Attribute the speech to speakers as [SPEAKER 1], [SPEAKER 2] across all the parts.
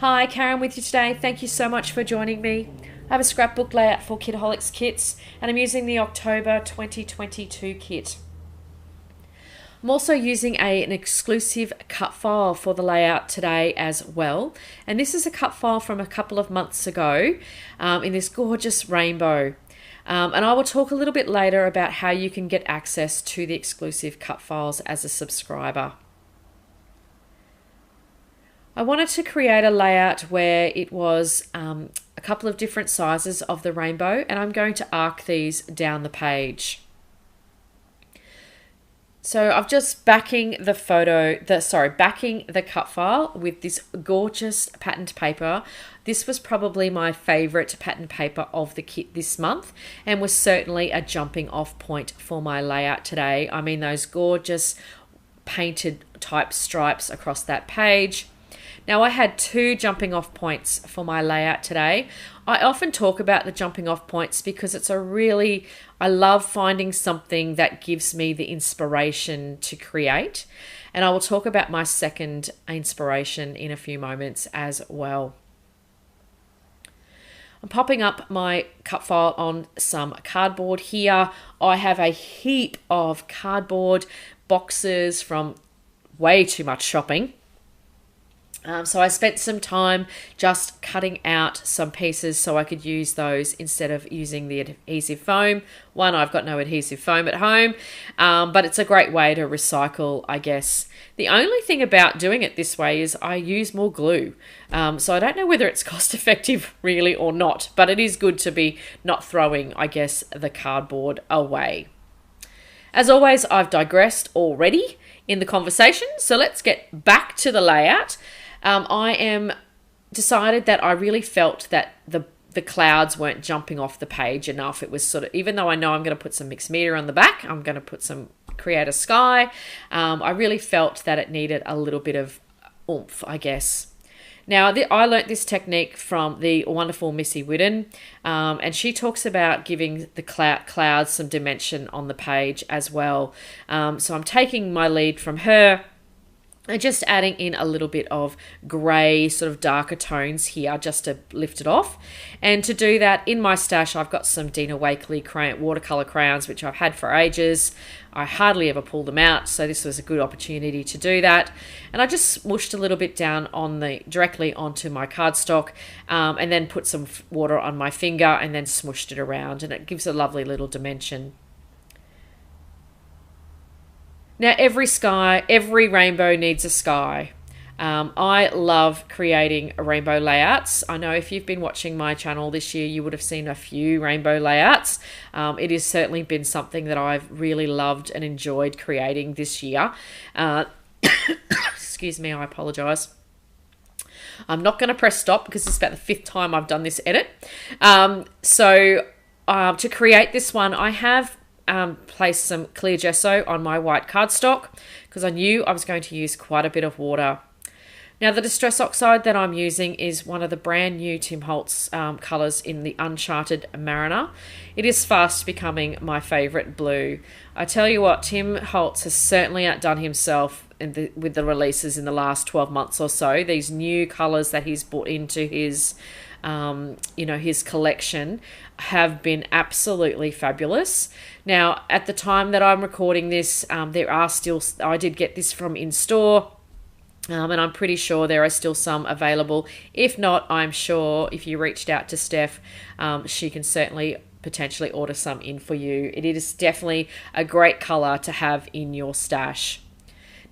[SPEAKER 1] Hi, Karen with you today. Thank you so much for joining me. I have a scrapbook layout for Kitaholic Kits and I'm using the October 2022 kit. I'm also using an exclusive cut file for the layout today as well. And this is a cut file from a couple of months ago in this gorgeous rainbow. And I will talk a little bit later about how you can get access to the exclusive cut files as a subscriber. I wanted to create a layout where it was a couple of different sizes of the rainbow, and I'm going to arc these down the page. So I've just backing the cut file with this gorgeous patterned paper. This was probably my favorite patterned paper of the kit this month and was certainly a jumping off point for my layout today. I mean, those gorgeous painted type stripes across that page. Now I had two jumping off points for my layout today. I often talk about the jumping off points because I love finding something that gives me the inspiration to create. And I will talk about my second inspiration in a few moments as well. I'm popping up my cut file on some cardboard here. I have a heap of cardboard boxes from way too much shopping. So I spent some time just cutting out some pieces so I could use those instead of using the adhesive foam. One, I've got no adhesive foam at home, but it's a great way to recycle, I guess. The only thing about doing it this way is I use more glue. So I don't know whether it's cost effective really or not, but it is good to be not throwing, I guess, the cardboard away. As always, I've digressed already in the conversation, so let's get back to the layout. I am decided that I really felt that the clouds weren't jumping off the page enough. It was sort of, even though I know I'm going to put some mixed media on the back, I'm going to create a sky. I really felt that it needed a little bit of oomph, I guess. Now, I learnt this technique from the wonderful Missy Whiddon, and she talks about giving the clouds some dimension on the page as well. So I'm taking my lead from her. And just adding in a little bit of grey, sort of darker tones here just to lift it off. And to do that, in my stash, I've got some Dina Wakley watercolour crayons, which I've had for ages. I hardly ever pull them out, so this was a good opportunity to do that. And I just smooshed a little bit down directly onto my cardstock, and then put some water on my finger and then smooshed it around, and it gives a lovely little dimension. Now, every rainbow needs a sky. I love creating rainbow layouts. I know if you've been watching my channel this year, you would have seen a few rainbow layouts. It has certainly been something that I've really loved and enjoyed creating this year. Excuse me, I apologise. I'm not going to press stop because it's about the 5th time I've done this edit. To create this one, I have place some clear gesso on my white cardstock because I knew I was going to use quite a bit of water. Now, the Distress Oxide that I'm using is one of the brand new Tim Holtz colours in the Uncharted Mariner. It is fast becoming my favourite blue. I tell you what, Tim Holtz has certainly outdone himself with the releases in the last 12 months or so. These new colours that he's brought into his his collection have been absolutely fabulous. Now, at the time that I'm recording this, I did get this from in-store, and I'm pretty sure there are still some available. If not, I'm sure if you reached out to Steph, she can certainly potentially order some in for you. It is definitely a great colour to have in your stash.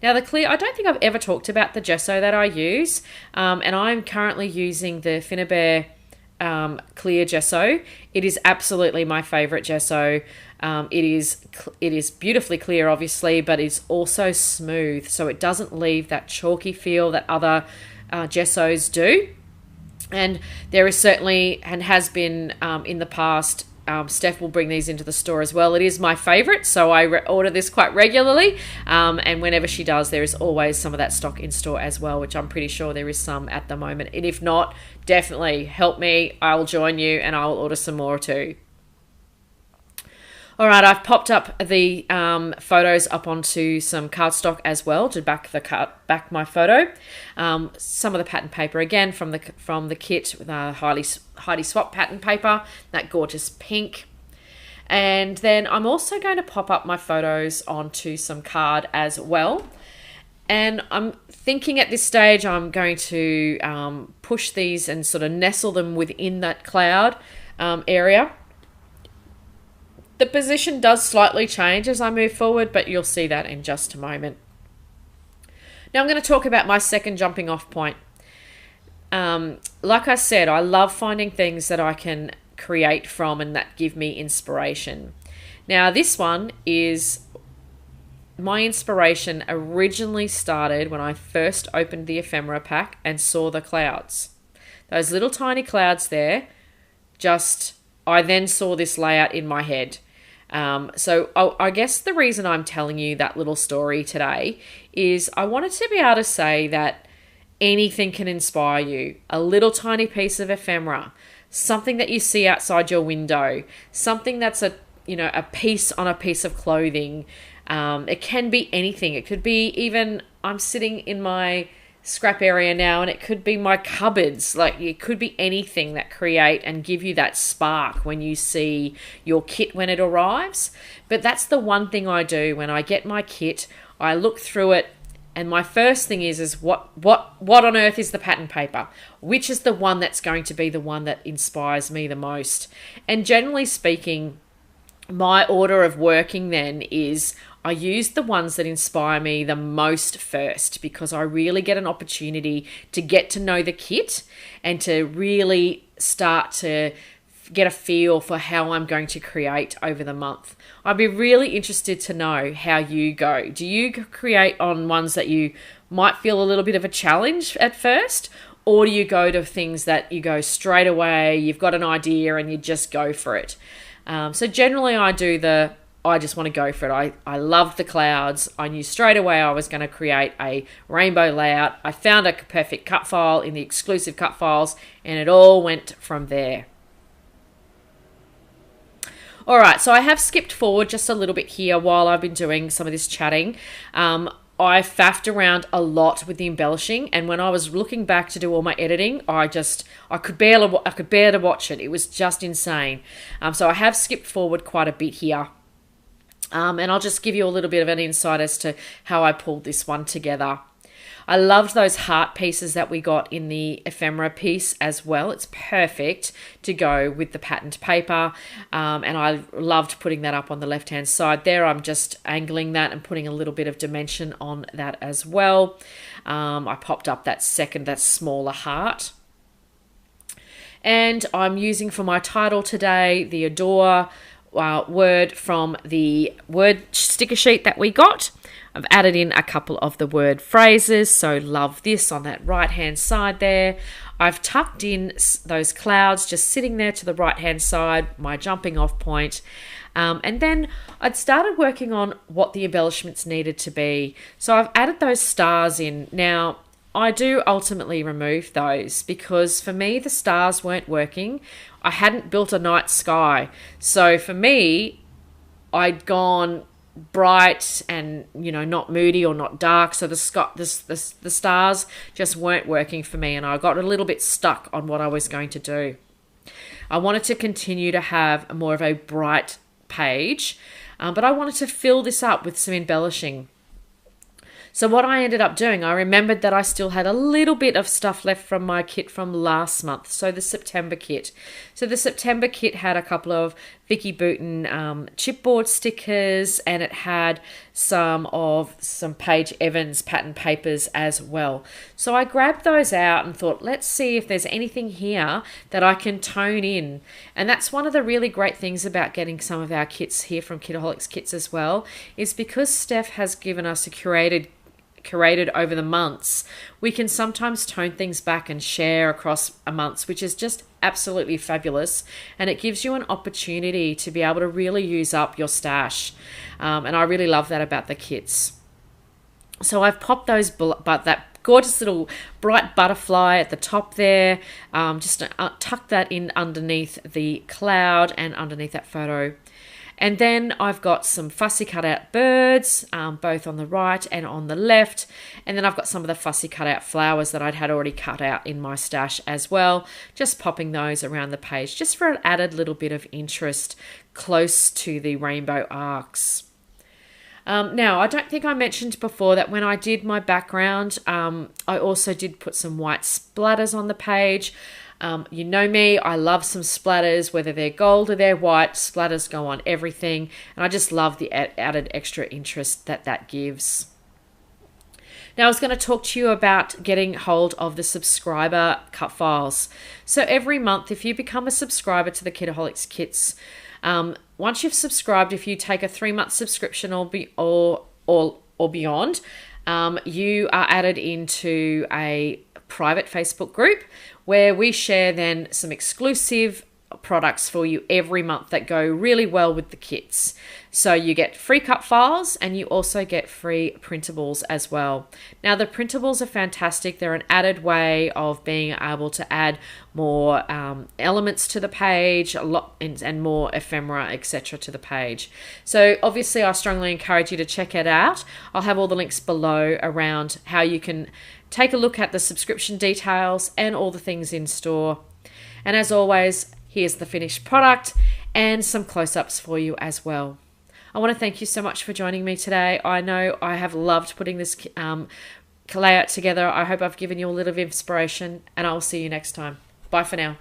[SPEAKER 1] Now, the clear, I don't think I've ever talked about the gesso that I use, and I'm currently using the Finnabair clear gesso. It is absolutely my favourite gesso. It is beautifully clear, obviously, but it's also smooth, so it doesn't leave that chalky feel that other gessos do. And there is certainly, and has been in the past, Steph will bring these into the store as well. It is my favourite, so I order this quite regularly, and whenever she does, there is always some of that stock in store as well, which I'm pretty sure there is some at the moment. And if not, definitely help me. I'll join you and I'll order some more too. All right, I've popped up the photos up onto some cardstock as well to back my photo. Some of the pattern paper again from the kit with Heidi Swap pattern paper, that gorgeous pink. And then I'm also going to pop up my photos onto some card as well. And I'm thinking at this stage I'm going to push these and sort of nestle them within that cloud area. The position does slightly change as I move forward, but you'll see that in just a moment. Now I'm going to talk about my second jumping off point. Like I said, I love finding things that I can create from and that give me inspiration. Now this one is my inspiration originally started when I first opened the ephemera pack and saw the clouds. Those little tiny clouds there, I then saw this layout in my head. So I guess the reason I'm telling you that little story today is I wanted to be able to say that anything can inspire you. A little tiny piece of ephemera, something that you see outside your window, something that's a piece on a piece of clothing. It can be anything. It could be even, I'm sitting in my scrap area now and it could be my cupboards. Like, it could be anything that create and give you that spark when you see your kit when it arrives. But that's the one thing I do when I get my kit. I look through it and my first thing is what on earth is the pattern paper? Which is the one that's going to be the one that inspires me the most? And generally speaking, my order of working then is I use the ones that inspire me the most first, because I really get an opportunity to get to know the kit and to really start to get a feel for how I'm going to create over the month. I'd be really interested to know how you go. Do you create on ones that you might feel a little bit of a challenge at first? Or do you go to things that you go straight away, you've got an idea and you just go for it? So generally I just want to go for it. I loved the clouds. I knew straight away I was going to create a rainbow layout. I found a perfect cut file in the exclusive cut files and it all went from there. All right, so I have skipped forward just a little bit here while I've been doing some of this chatting. I faffed around a lot with the embellishing, and when I was looking back to do all my editing, I could bear to watch it. It was just insane. So I have skipped forward quite a bit here. And I'll just give you a little bit of an insight as to how I pulled this one together. I loved those heart pieces that we got in the ephemera piece as well. It's perfect to go with the patterned paper. And I loved putting that up on the left-hand side there. I'm just angling that and putting a little bit of dimension on that as well. I popped up that smaller heart. And I'm using for my title today, the Adore word from the word sticker sheet that we got. I've added in a couple of the word phrases, so love this on that right hand side there. I've tucked in those clouds just sitting there to the right hand side, my jumping off point. And then I'd started working on what the embellishments needed to be. So I've added those stars in. Now, I do ultimately remove those because for me the stars weren't working. I hadn't built a night sky. So for me, I'd gone bright and not moody or not dark, so the stars just weren't working for me, and I got a little bit stuck on what I was going to do. I wanted to continue to have more of a bright page, but I wanted to fill this up with some embellishing. So what I ended up doing, I remembered that I still had a little bit of stuff left from my kit from last month, so the September kit. So the September kit had a couple of Vicky Bouton chipboard stickers, and it had some Paige Evans pattern papers as well. So I grabbed those out and thought, let's see if there's anything here that I can tone in. And that's one of the really great things about getting some of our kits here from Kitaholic Kits as well, is because Steph has given us a curated over the months, we can sometimes tone things back and share across a month, which is just absolutely fabulous, and it gives you an opportunity to be able to really use up your stash, and I really love that about the kits. So I've popped that gorgeous little bright butterfly at the top there, just tuck that in underneath the cloud and underneath that photo. And then I've got some fussy cut out birds, both on the right and on the left. And then I've got some of the fussy cut out flowers that I'd had already cut out in my stash as well. Just popping those around the page just for an added little bit of interest close to the rainbow arcs. Now, I don't think I mentioned before that when I did my background, I also did put some white splatters on the page. You know me, I love some splatters, whether they're gold or they're white. Splatters go on everything, and I just love the added extra interest that gives. Now, I was going to talk to you about getting hold of the subscriber cut files. So every month, if you become a subscriber to the Kitaholic Kits, once you've subscribed, if you take a 3-month subscription or beyond, you are added into a private Facebook group where we share then some exclusive products for you every month that go really well with the kits. So you get free cut files and you also get free printables as well. Now the printables are fantastic. They're an added way of being able to add more elements to the page, a lot and more ephemera, etc. to the page. So obviously I strongly encourage you to check it out. I'll have all the links below around how you can take a look at the subscription details and all the things in store. And as always, here's the finished product and some close-ups for you as well. I want to thank you so much for joining me today. I know I have loved putting this layout together. I hope I've given you a little bit of inspiration, and I'll see you next time. Bye for now.